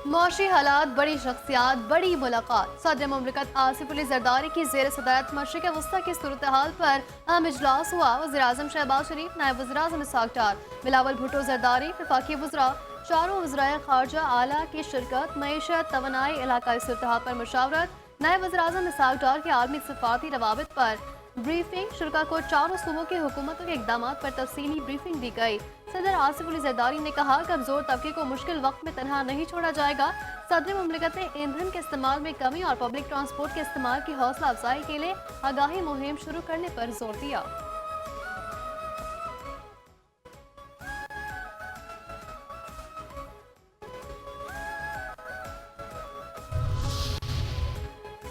मौशी हालात, बड़ी शख्सियात, बड़ी मुलाकात। सदर मुमलिकत आसिफ अली जरदारी की जेर सदारत मशरिक वस्ती की सूरत हाल पर अहम इजलास हुआ। वज़ीर-ए-आज़म शहबाज शरीफ, नायब वज़ीर-ए-आज़म इसहाक डार, बिलावल भुट्टो जरदारी, वफाकी वज़रा, चारों वज़राए खारजा आला की शिरकत। मईशत, तवानाई, इलाकाई सूरत हाल पर मुशावरत। नायब वज़ीर-ए-आज़म इसहाक डार के आलमी सफारती रवाबित पर ब्रीफिंग। शुरा को चारों सूबों की हुकूमतों के इकदाम पर तफसीली ब्रीफिंग दी गई। सदर आसिफ अली जरदारी ने कहा, कमजोर तबके को मुश्किल वक्त में तनहा नहीं छोड़ा जाएगा। सदर मुमलिकत ने ईंधन के इस्तेमाल में कमी और पब्लिक ट्रांसपोर्ट के इस्तेमाल की हौसला अफजाई के लिए आगाही मुहिम शुरू करने पर जोर दिया।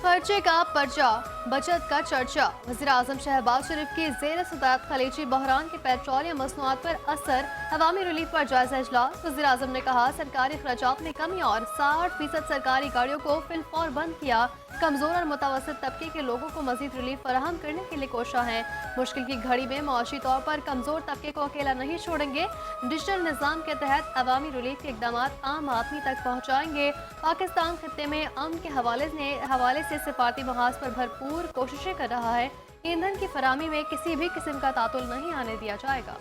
खर्चे का पर्चा, बचत का चर्चा। वज़ीर-ए-आज़म शहबाज शरीफ की ज़ेर सदारत खलीजी बहरान के पेट्रोलियम मसनूआत पर असर, अवामी रिलीफ पर जायजा इजलास। वज़ीर-ए-आज़म ने कहा, सरकारी अखराजात में कमी और 60% सरकारी गाड़ियों को फिलफौर बंद किया। कमजोर और मुतवस्सित तबके के लोगों को मजीद रिलीफ फराहम करने के लिए कोशा है। मुश्किल की घड़ी में मुआशी तौर पर कमजोर तबके को अकेला नहीं छोड़ेंगे। डिजिटल निज़ाम के तहत अवामी रिलीफ के इकदाम आम आदमी तक पहुँचाएंगे। पाकिस्तान खत्ते में अमन के हवाले से सिफारती महाज पर भरपूर कोशिशें कर रहा है। ईंधन की फराहमी में किसी भी किस्म का तातुल नहीं आने दिया जाएगा।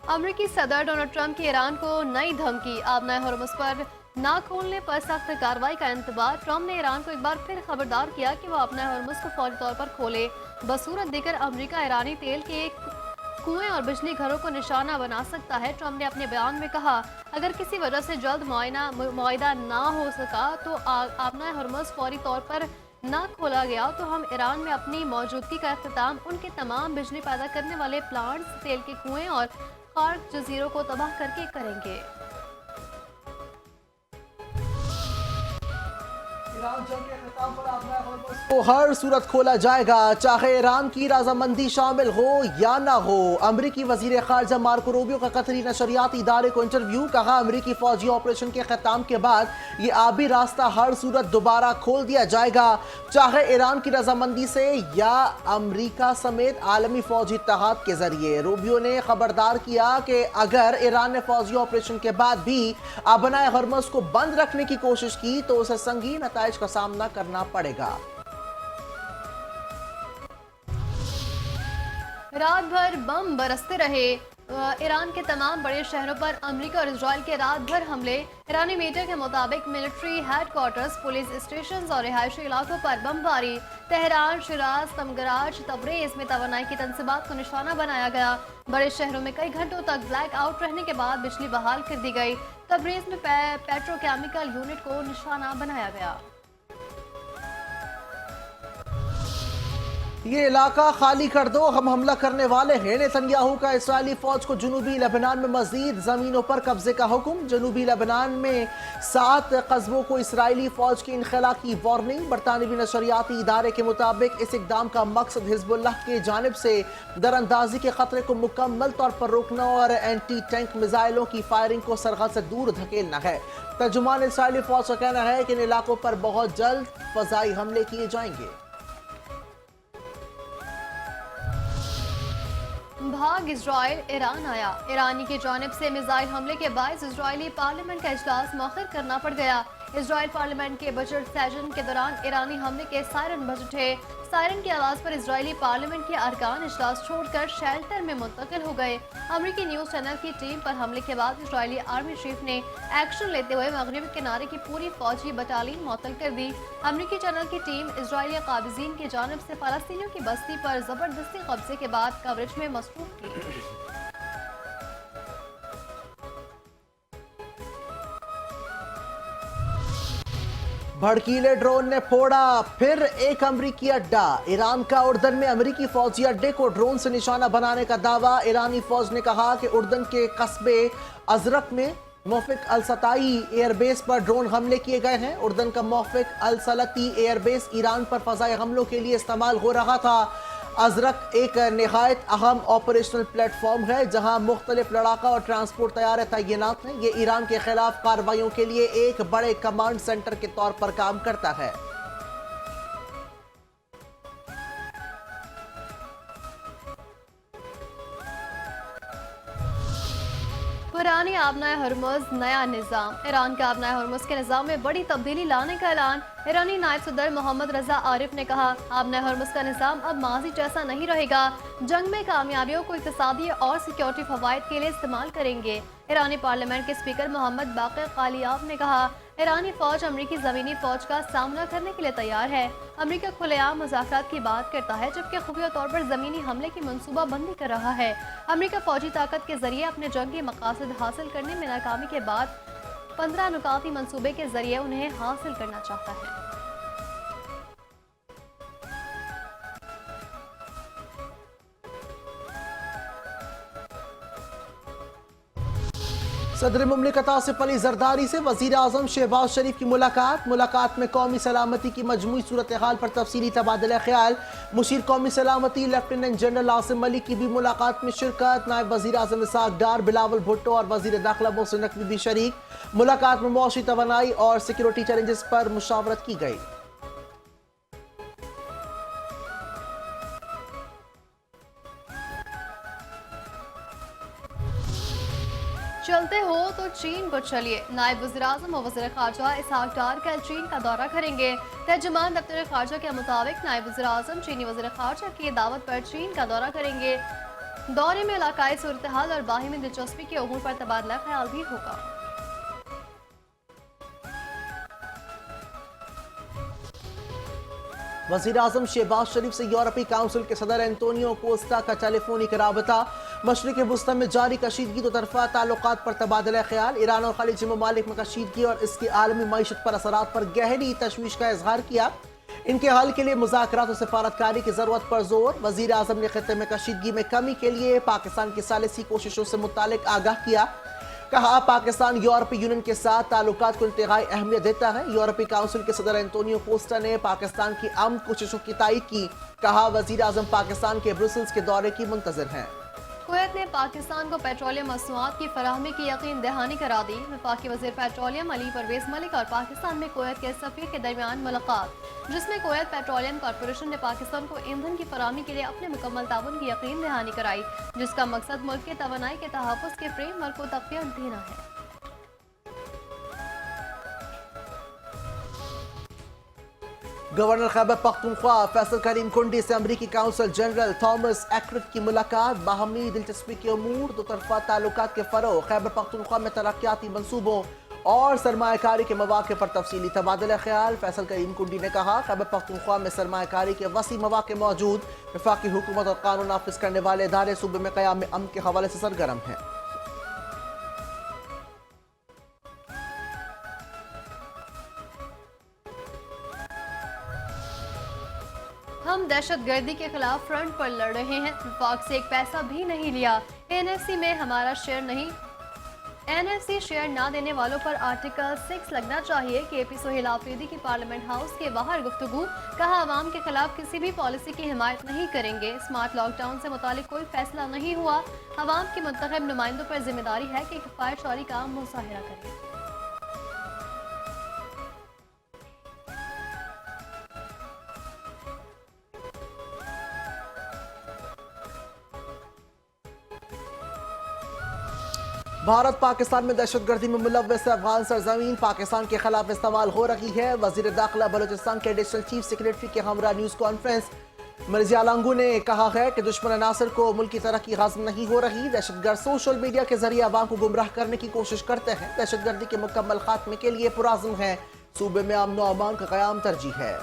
अमेरिकी सदर डोनाल्ड ट्रंप की ईरान को नई धमकी। आबनाए हॉर्मुज़ पर ना खोलने पर सख्त कार्रवाई का इंतबाह। ट्रंप ने ईरान को एक बार फिर खबरदार किया कि वह अपना हॉर्मुज़ को फौरी तौर पर खोले। बसूरत देकर अमेरिका ईरानी तेल के कुएं और बिजली घरों को निशाना बना सकता है। ट्रंप ने अपने बयान में कहा, अगर किसी वजह से जल्द मुआयदा ना हो सका तो आबनाए हॉर्मुज़ फौरी तौर पर ना खोला गया तो हम ईरान में अपनी मौजूदगी का अख्तिताम उनके तमाम बिजली पैदा करने वाले प्लांट्स, तेल के कुएं और खार्क जजीरों को तबाह करके करेंगे। ईरान जंग के खिताब पर आबनाए हॉर्मुज़ को हर सूरत खोला जाएगा, चाहे ईरान की रजामंदी शामिल हो या ना हो। अमरीकी वजीर खारजा मार्को रूबियो का कतरी नशरियाती इदारे को इंटरव्यू। कहा, अमरीकी फौजी ऑपरेशन के खत्म के बाद ये आबी रास्ता हर सूरत दोबारा खोल दिया जाएगा, चाहे ईरान की रजामंदी से या अमरीका समेत आलमी फौजी इत्तेहाद के जरिए। रूबियो ने खबरदार किया कि अगर ईरान ने फौजी ऑपरेशन के बाद भी आबनाए हॉर्मुज़ को बंद रखने की कोशिश की तो उसे संगीन नताइज का सामना करना पड़ेगा। रात भर बम बरसते रहे। ईरान के तमाम बड़े शहरों पर अमेरिका और इजराइल के रात भर हमले। ईरानी मीडिया के मुताबिक मिलिट्री हेडक्वार्टर्स, पुलिस स्टेशन और रिहायशी इलाकों पर बमबारी। तेहरान, शिराज, तमगराज, तबरेज में तवानाई की तनसीबात को निशाना बनाया गया। बड़े शहरों में कई घंटों तक ब्लैक आउट रहने के बाद बिजली बहाल कर दी गई। तबरेज में पेट्रोकेमिकल यूनिट को निशाना बनाया गया। ये इलाका खाली कर दो, हम हमला करने वाले हैं। नेतन्याहू का इस्राएली फौज को जनूबी लेबनान में मजीद जमीनों पर कब्जे का हुक्म। जनूबी लेबनान में 7 कस्बों को इस्राएली फौज की इनखला की वार्निंग। बरतानवी नशरियाती इदारे के मुताबिक इस इकदाम का मकसद हिजबुल्लाह की जानिब से दरअंदाजी के खतरे को मुकम्मल तौर पर रोकना और एंटी टैंक मिसाइलों की फायरिंग को सरहद से दूर धकेलना है। तर्जुमान इस्राएली फौज का कहना है कि इन इलाकों पर बहुत जल्द फजाई हमले किए जाएंगे। भाग इजराइल ईरान आया। ईरानी की जानिब से मिसाइल हमले के बाद इजरायली पार्लियामेंट का इजलास मौखर करना पड़ गया। इजराइल पार्लियामेंट के बजट सेशन के दौरान ईरानी हमले के सायरन बज उठे। सायरन की आवाज पर इजरायली पार्लियामेंट के अरकान इजलास छोड़कर शेल्टर में मुंतकिल हो गए। अमेरिकी न्यूज चैनल की टीम पर हमले के बाद इजरायली आर्मी चीफ ने एक्शन लेते हुए मगरबी किनारे की पूरी फौजी बटालियन मुअत्तल कर दी। अमेरिकी चैनल की टीम इजरायली काबिजीन की जानिब से फलस्तीनियों की बस्ती पर जबरदस्ती कब्जे के बाद कवरेज में मसरूफ थी। भड़कीले ड्रोन ने फोड़ा फिर एक अमरीकी अड्डा। ईरान का उर्दन में अमरीकी फौजी अड्डे को ड्रोन से निशाना बनाने का दावा। ईरानी फौज ने कहा कि उर्दन के कस्बे अजरक में मोफिक अल सताई एयरबेस पर ड्रोन हमले किए गए हैं। उर्दन का मोफिक अल सलती एयरबेस ईरान पर फजाई हमलों के लिए इस्तेमाल हो रहा था। अजरक एक निहायत अहम ऑपरेशनल प्लेटफॉर्म है जहां मुख्तलिफ लड़ाका और ट्रांसपोर्ट तैयार तैनात हैं। ये ईरान के खिलाफ कार्रवाइयों के लिए एक बड़े कमांड सेंटर के तौर पर काम करता है। पुरानी आबनाए हरमुज नया निज़ाम। ईरान के आबनाए हरमुज के निज़ाम में बड़ी तब्दीली लाने का ऐलान। ईरानी नायब सदर मोहम्मद रजा आरिफ ने कहा, आबनाए हरमुज का निज़ाम अब माजी जैसा नहीं रहेगा। जंग में कामयाबियों को इक़्तिसादी और सिक्योरिटी फवाइद के लिए इस्तेमाल करेंगे। ईरानी पार्लियामेंट के स्पीकर मोहम्मद बाक़िर कालियाब ने कहा, ईरानी फौज अमरीकी ज़मीनी फौज का सामना करने के लिए तैयार है। अमरीका खुलेआम मुज़ाकरात की बात करता है, जबकि खुफिया तौर पर ज़मीनी हमले की मनसूबा बंदी कर रहा है। अमरीका फौजी ताकत के जरिए अपने जंगी मकासद हासिल करने में नाकामी के बाद 15 नुकाती मनसूबे के जरिए उन्हें हासिल करना चाहता है। सदर मुमलिकत आसिफ अली जरदारी से वजीर आजम शहबाज शरीफ की मुलाकात में कौमी सलामती की मजमूई सूरत हाल पर तफसीली तबादला ख्याल। मुशीर कौमी सलामती लेफ्टिनेंट जनरल आसिम मलिक की भी मुलाकात में शिरकत। नायब वजीर आजम इसहाक डार, बिलावल भुट्टो और वजीर दाखिला मोहसिन नकवी भी शरीक। मुलाकात में मुआशी तवानाई और सिक्योरिटी चैलेंजेस पर मुशावरत की गई। चलते हो तो चीन को चलिए। नायब वज़ीर-ए-आज़म और वज़ीर ख़ारजा इसहाक डार कल चीन का दौरा करेंगे। तर्जुमान दफ्तर ख़ारजा के मुताबिक नायब वज़ीर-ए-आज़म चीनी वज़ीर ख़ारजा की दावत पर चीन का दौरा करेंगे। दौरे में इलाकाई सूरत हाल और बाहिमी दिलचस्पी के उमूर पर तबादला ख्याल भी होगा। वज़ीर आज़म शहबाज शरीफ से यूरोपीय काउंसिल के सदर एंटोनियो कोस्टा का टेलीफोनिक राबता। मशरिक़ वुस्ता में जारी कशीदगी दो तरफ़ा ताल्लुकात पर तबादला ख्याल। ईरान और खलीजी ममालिक में कशीदगी और इसकी आलमी मईशत पर असरात पर गहरी तशवीश का इजहार किया। इनके हल के लिए मुज़ाकरात और सफारतकारी की ज़रूरत पर जोर। वज़ीर आज़म ने खित्ते में कशीदगी में कमी के लिए पाकिस्तान की सालिसी कोशिशों से मुतालिक आगाह किया। कहा, पाकिस्तान यूरोपीय यूनियन के साथ ताल्लुकात को इंतहाई अहमियत देता है। यूरोपीय काउंसिल के सदर एंटोनियो कोस्टा ने पाकिस्तान की अमन कोशिशों की तायीद की। कहा, वज़ीर आज़म पाकिस्तान के ब्रुसेल्स के दौरे की मुंतज़िर हैं। कुवैत ने पाकिस्तान को पेट्रोलियम मसनूआत की फराहमी की यकीन दहानी करा दी। वफाकी वज़ीर पेट्रोलियम अली परवेज मलिक और पाकिस्तान में कुवैत के सफ़ीर के दरमियान मुलाकात, जिसमें कुवैत पेट्रोलियम कॉरपोरेशन ने पाकिस्तान को ईंधन की फराहमी के लिए अपने मुकम्मल ताउन की यकीन दहानी कराई, जिसका मकसद मुल्क के तवानाई के तहफ़्फ़ुज़ के फ्रेमवर्क को तक़वियत देना है। गवर्नर खैबर पख्तूनख्वा फैसल करीम कुंडी से अमरीकी काउंसल जनरल थॉमस एक्रिट की मुलाकात। बाहमी दिलचस्पी के अमूर, दो तरफा ताल्लुकात के फ़रोग़, खैबर पख्तूनख्वा में तरक्याती मनसूबों और सरमायाकारी के मौक़े पर तफसीली तबादला ख्याल। फैसल करीम कुंडी ने कहा, खैबर पख्तूनख्वा में सरमायाकारी के वसी मौक़े मौजूद। वफाकी हुकूमत और कानून नाफिज करने वाले इदारे सूबे में क़याम अमन के हवाले से सरगर्म हैं। हम दहशतगर्दी के खिलाफ फ्रंट पर लड़ रहे हैं। वफाक से एक पैसा भी नहीं लिया। एनएफसी में हमारा शेयर नहीं। एनएफसी शेयर ना देने वालों पर आर्टिकल 6 लगना चाहिए। केपी सोहेल आफरीदी की पार्लियामेंट हाउस के बाहर गुफ्तगू। कहा, आवाम के खिलाफ किसी भी पॉलिसी की हिमायत नहीं करेंगे। स्मार्ट लॉकडाउन से मुतालिक कोई फैसला नहीं हुआ। आवाम के मुंतखब नुमाइंदों पर जिम्मेदारी है कि किफायतशारी का मुजाहिरा करें। भारत पाकिस्तान में दहशतगर्दी में मुलव्वस अफगान सरजमीन पाकिस्तान के खिलाफ इस्तेमाल हो रही है। वजीर दाखिला बलोचिस्तान के एडिशनल चीफ सेक्रेटरी के हमरा न्यूज कॉन्फ्रेंस मिर्जा लांगू ने कहा है कि दुश्मन अनासर को मुल्क की तरक्की हासिल नहीं हो रही। दहशतगर्द सोशल मीडिया के जरिए अवाम को गुमराह करने की कोशिश करते हैं। दहशतगर्दी के मुकम्मल खात्मे के लिए पुराज़्म है। सूबे में अमन व अमान का क़याम तरजीह है।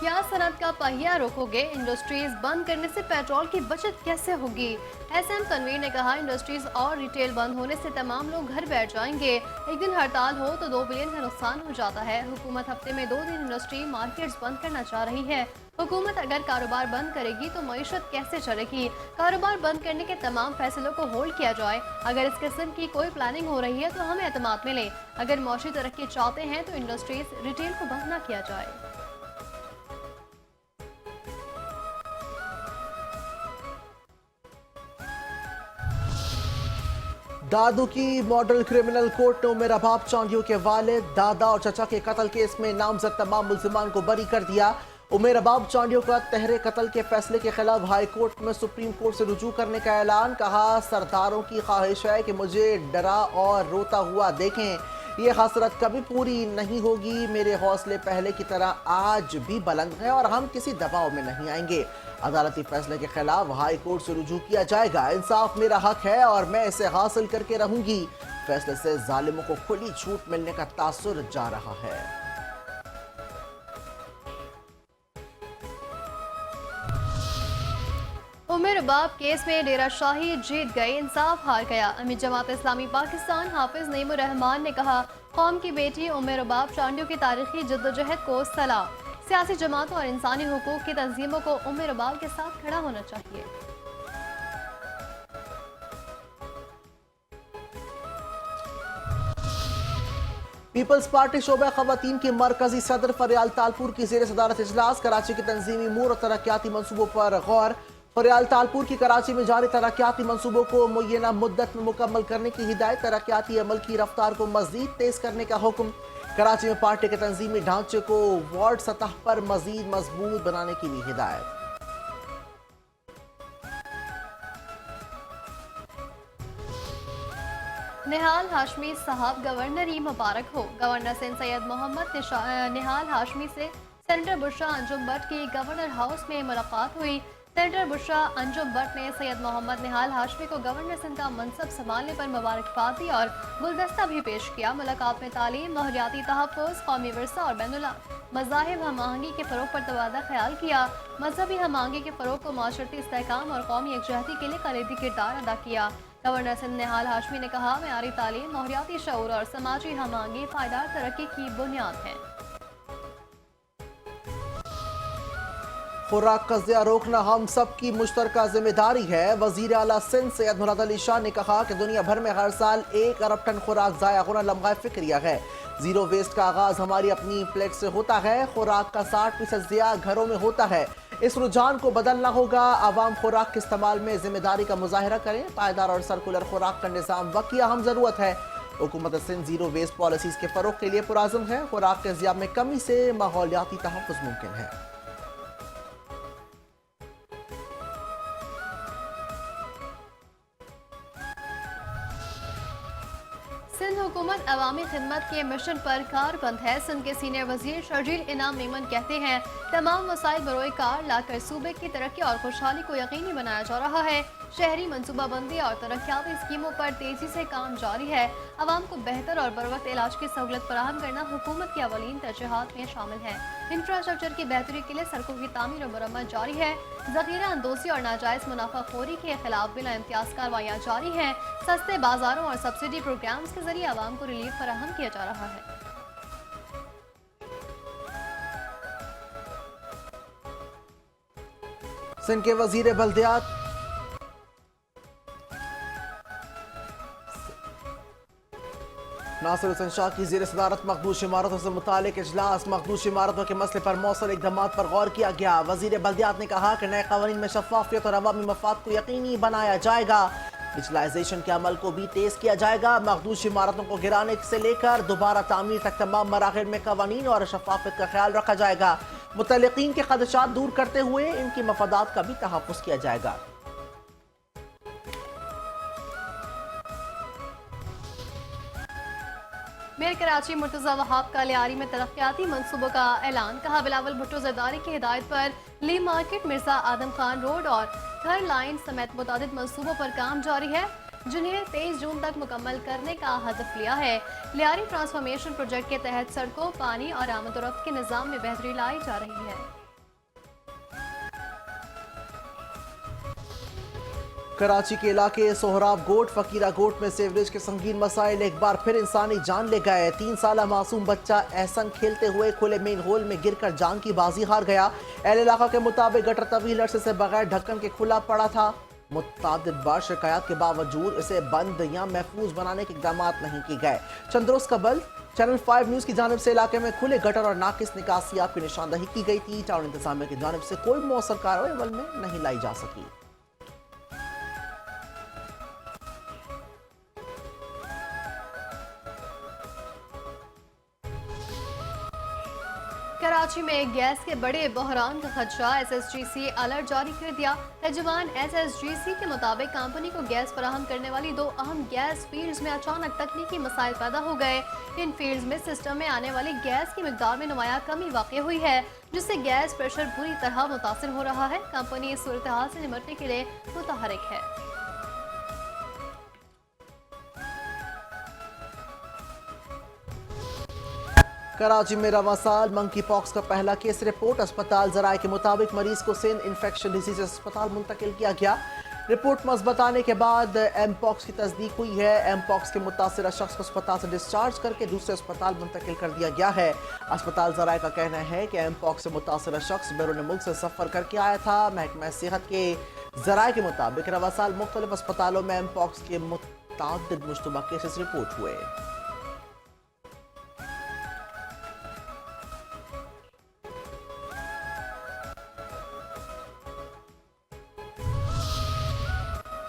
क्या सनत का पहिया रोकोगे? इंडस्ट्रीज बंद करने से पेट्रोल की बचत कैसे होगी? एसएम तनवीर ने कहा, इंडस्ट्रीज और रिटेल बंद होने से तमाम लोग घर बैठ जाएंगे। एक दिन हड़ताल हो तो 2 बिलियन का नुकसान हो जाता है। हुकूमत हफ्ते में 2 दिन इंडस्ट्री मार्केट्स बंद करना चाह रही है। हुकूमत अगर कारोबार बंद करेगी तो मईशत कैसे चलेगी? कारोबार बंद करने के तमाम फैसलों को होल्ड किया जाए। अगर इस किस्म की कोई प्लानिंग हो रही है तो हमें एतमाद में लें। अगर मौशी तरक्की चाहते हैं तो इंडस्ट्रीज रिटेल को बंद ना किया जाए। दादू की मॉडल क्रिमिनल कोर्ट ने उमेर अबाब चांडियों के वालिद, दादा और चचा के कत्ल केस में नामजद तमाम मुल्जिमान को बरी कर दिया। उमेर अबाब चांडियों का तहरे कत्ल के फैसले के खिलाफ हाई कोर्ट में सुप्रीम कोर्ट से रुजू करने का ऐलान। कहा, सरदारों की ख्वाहिश है कि मुझे डरा और रोता हुआ देखें। ये हसरत कभी पूरी नहीं होगी। मेरे हौसले पहले की तरह आज भी बुलंद हैं और हम किसी दबाव में नहीं आएंगे। अदालती फैसले के खिलाफ हाई कोर्ट से रुजू किया जाएगा। इंसाफ मेरा हक है और मैं इसे हासिल करके रहूंगी। फैसले से जालिमों को खुली छूट मिलने का तासुर जा रहा है। उमेर अबाब केस में डेरा शाही जीत गए, इंसाफ हार गया। अमीर जमात इस्लामी पाकिस्तान हाफिज नईमुर रहमान ने कहा, कौम की बेटी उमेर अबाब चांडियों की तारीखी जद्दोजहद को सलाम। सियासी जमातों और इंसानी हुकूक की तंजीमों को उमेर अबाब के साथ खड़ा होना चाहिए। पीपल्स पार्टी शोबा खवातीन की मरकजी सदर फरियाल तालपुर की जेर सदारत इजलास। कराची के तंजीमी उमूर और तरक्याती मनसूबों पर गौर। फरियाल तालपुर की कराची में जारी तरक्याती मनसूबों को मुय्यना मुद्दत में मुकम्मल करने की हिदायत। तरक्याती अमल की रफ्तार को मजीद तेज करने का हुक्म। कराची में पार्टी के तंजीमी ढांचे को वार्ड सतह पर मजीद मजबूत बनाने की भी हिदायत। निहाल हाशमी साहब गवर्नर ही मुबारक हो। गवर्नर सिंध सैयद मोहम्मद निहाल हाशमी से सेनेटर बुशरा अंजुम भट्ट की गवर्नर हाउस में मुलाकात हुई। सेनेटर बुशरा अंजुम भट्ट ने सैयद मोहम्मद निहाल हाशमी को गवर्नर सिंध का मनसब संभालने पर मुबारकबाद दी और गुलदस्ता भी पेश किया। मुलाकात में तालीम, माहौलियाती तहफ़्फ़ुज़, कौमी विरसा और बैनुल मज़ाहिब हम आहंगी के फ़रोग़ पर तबादला ख्याल किया। मजहबी हम आहंगी के फ़रोग़ को माशरती इस्तेहकाम और कौमी यकजहती के लिए कलीदी किरदार अदा किया। गवर्नर सिंध निहाल हाशमी ने कहा, मेयारी तालीम, माहौलियाती शऊर और समाजी हम आहंगी पायदार तरक्की की बुनियाद है। खुराक का ज़िया रोकना हम सब की मुश्तरका जिम्मेदारी है। वज़ीर आला सिंध सैयद मुराद अली शाह ने कहा कि दुनिया भर में हर साल 1 अरब टन खुराक ज़ाया होना लम्हा फिक्रिया है। जीरो वेस्ट का आगाज हमारी अपनी प्लेट से होता है। खुराक का 60% ज़िया घरों में होता है। इस रुझान को बदलना होगा। आवाम खुराक के इस्तेमाल में जिम्मेदारी का मुजाहरा करें। पायदार और सर्कुलर खुराक का निज़ाम वक़्ती अहम ज़रूरत है। हुकूमत सिंध जीरो वेस्ट पॉलिसीज़ के फ़रोग़ के लिए पुराज़म है। खुराक के ज़िया में कमी से माहौलियाती तहफ़्फ़ुज़ मुमकिन है। सिंध हुकूमत अवामी खिदमत के मिशन पर कारबंद है। सिंध के सीनियर वजीर शर्जील इनाम मेमन कहते हैं, तमाम वसाइल बरोए कार लाकर सूबे की तरक्की और खुशहाली को यकीनी बनाया जा रहा है। शहरी मनसूबाबंदी और तरक्याती स्कीमों पर तेजी से काम जारी है। आवाम को बेहतर और बरवक्त इलाज की सहूलत फराहम करना हुकूमत की अवलीन तरजीहात में शामिल है। इंफ्रास्ट्रक्चर की बेहतरी के लिए सड़कों की तामीर और मरम्मत जारी है। जखीरा अंदोसी और नाजायज मुनाफाखोरी के खिलाफ बिला इम्तियाज कार्रवाइयाँ जारी हैं। सस्ते बाजारों और सब्सिडी प्रोग्राम्स के जरिए आवाम को रिलीफ फराहम किया जा रहा है। सिंध के वजीर बल्दियात नासिर हुसैन शाह की ज़ेर सदारत मखदूश इमारतों से मुतालिक इजलास। मखदूश इमारतों के मसले पर मौसल इक़दामात पर गौर किया गया। वज़ीर बल्दियात ने कहा कि नए क़वानीन में शफ़ाफ़ियत और अवामी मफ़ाद को यकीनी बनाया जाएगा। डिजिटलाइजेशन के अमल को भी तेज़ किया जाएगा। मखदूश इमारतों को गिराने से लेकर दोबारा तामीर तक तमाम मराहिल में क़वानीन और शफ़ाफ़ियत का ख्याल रखा जाएगा। मुतल्लिक़ीन के ख़दशात दूर करते हुए इनकी मफादात का भी तहफ़्फ़ुज़ किया जाएगा। मेयर कराची मुर्तज़ा वहाब का लियारी में तरक्याती मनसूबों का ऐलान। कहा, बिलावल भुट्टो जरदारी की हिदायत पर ली मार्केट, मिर्जा आदम खान रोड और घर लाइन समेत मुतादिद मनसूबों पर काम जारी है, जिन्हें 23 जून तक मुकम्मल करने का हदफ लिया है। लियारी ट्रांसफॉर्मेशन प्रोजेक्ट के तहत सड़कों, पानी और आमद-ओ-रफ्त के निज़ाम में बेहतरी लाई जा रही है। कराची के इलाके सोहराब गोट, फकीरा गोट में सेवरेज के संगीन मसाइल एक बार फिर इंसानी जान ले गए। 3 साला मासूम बच्चा एहसन खेलते हुए खुले मेन होल में गिरकर जान की बाजी हार गया। अहल इलाका के मुताबिक गटर तवील अरसे से बगैर ढक्कन के खुला पड़ा था। मुतादिद बार शिकायत के बावजूद इसे बंद या महफूज बनाने के इक़दाम नहीं किए गए। चंद रोज कबल चैनल 5 न्यूज़ की जानिब से इलाके में खुले गटर और नाकिस निकासियाब की निशानदही की गई थी। टाउन इंतजामिया की जानिब से कोई मौसर कार्रवाई अमल में नहीं लाई जा सकी। कराची में गैस के बड़े बहरान का खदशा, SSGC अलर्ट जारी कर दिया। तर्जुमान SSGC के मुताबिक कंपनी को गैस फराहम करने वाली 2 अहम गैस फील्ड्स में अचानक तकनीकी मसाइल पैदा हो गए। इन फील्ड्स में सिस्टम में आने वाली गैस की मिकदार में नुमाया कमी वाक़ई हुई है, जिससे गैस प्रेशर बुरी तरह मुतासिर हो रहा है। कंपनी इस सूरत हाल से निपटने के लिए मुतहरिक है। कराची में रवां साल मंकी पॉक्स का पहला केस रिपोर्ट। अस्पताल जराये के मुताबिक मरीज को सिंध इन्फेक्शन डिजीज अस्पताल मुंतकिल किया गया। रिपोर्ट मस्बत आने के बाद एम पॉक्स की तस्दीक हुई है। एम पॉक्स के मुतासरा शख्स को अस्पताल से डिस्चार्ज करके दूसरे अस्पताल मुंतकिल कर दिया गया है। अस्पताल जराये का कहना है कि एम पॉक्स से मुतासरा शख्स बैरून मुल्क से सफ़र करके आया था। महकमा सेहत के जराये के मुताबिक रवां साल मुख्तलिफ अस्पतालों में एम पॉक्स के मुतअद्दिद मुश्तबा केसेस रिपोर्ट हुए।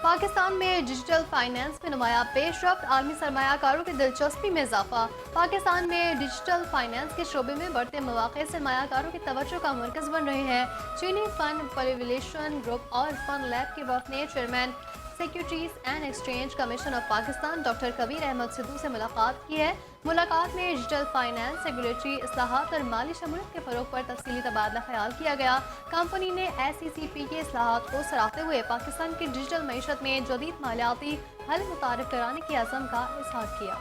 पाकिस्तान में डिजिटल फाइनेंस में नुमाया पेशरफ्त, आलमी सरमायाकारों की दिलचस्पी में इजाफा। पाकिस्तान में डिजिटल फाइनेंस के शोबे में बढ़ते मौके सरमायाकारों की तवज्जो का मरकज बन रहे हैं। चीनी फंड प्रिविलेशन ग्रुप और फंड लैब के वक्त ने chairman securities and exchange commission of Pakistan doctor Kabir Ahmed Sidhu से मुलाकात की है। मुलाकात में डिजिटल फाइनेंस, रेगुलेटरी इस्लाहात और माली शमूलियत के फरोग पर तफसीली तबादला ख्याल किया गया। कंपनी ने SECP के इस्लाहात को सराहते हुए पाकिस्तान की डिजिटल मईशत में जदीद मालियाती हल मुतारिफ कराने के अज़म का इज़हार किया।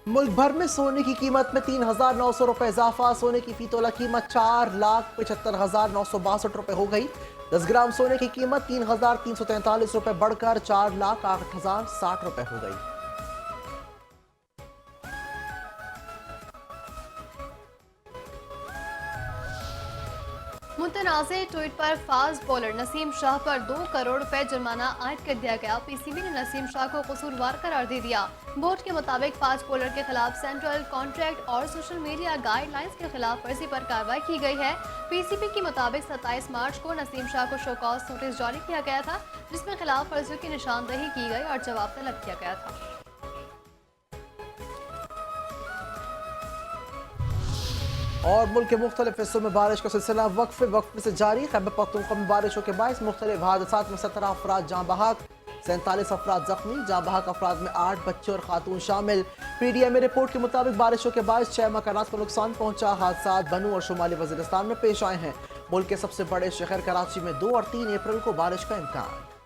मुल्क भर में सोने की कीमत में 3,900 रुपए इजाफा। सोने की फी तोला कीमत 4,75,962 रुपए हो गई। 10 ग्राम सोने की कीमत 3,343 रुपए बढ़कर 4,08,060 रुपए हो गई। मुतनाज़े ट्वीट पर फास्ट बॉलर नसीम शाह पर 2 करोड़ रुपए जुर्माना आयद कर दिया गया। PCB ने नसीम शाह को कसूरवार करार दे दिया। बोर्ड के मुताबिक फास्ट बॉलर के खिलाफ सेंट्रल कॉन्ट्रैक्ट और सोशल मीडिया गाइडलाइंस के खिलाफ वर्जी पर कार्रवाई की गई है। PCB के मुताबिक 27 मार्च को नसीम शाह को शोकॉज नोटिस जारी किया गया था, जिसमें खिलाफ वर्जियों की निशानदही की गई और जवाब तलब किया गया था। और मुल्क के मुख्तलिफ हिस्सों में बारिश का सिलसिला वक्फे से जारी। खैबर पख्तूनख्वा में बारिशों के बायस मुख्तलिफ हादसात में 17 अफराद जाँ बहक, 47 अफराद जख्मी। जाँ बहक अफराद में 8 बच्चे और खातून शामिल। PDM रिपोर्ट के मुताबिक बारिशों के बायस 6 मकानात को नुकसान पहुंचा। हादसात बनू और शुमाली वजीरिस्तान में पेश आए हैं। मुल्क के सबसे बड़े शहर कराची में 2 और 3 अप्रैल को बारिश का इम्कान।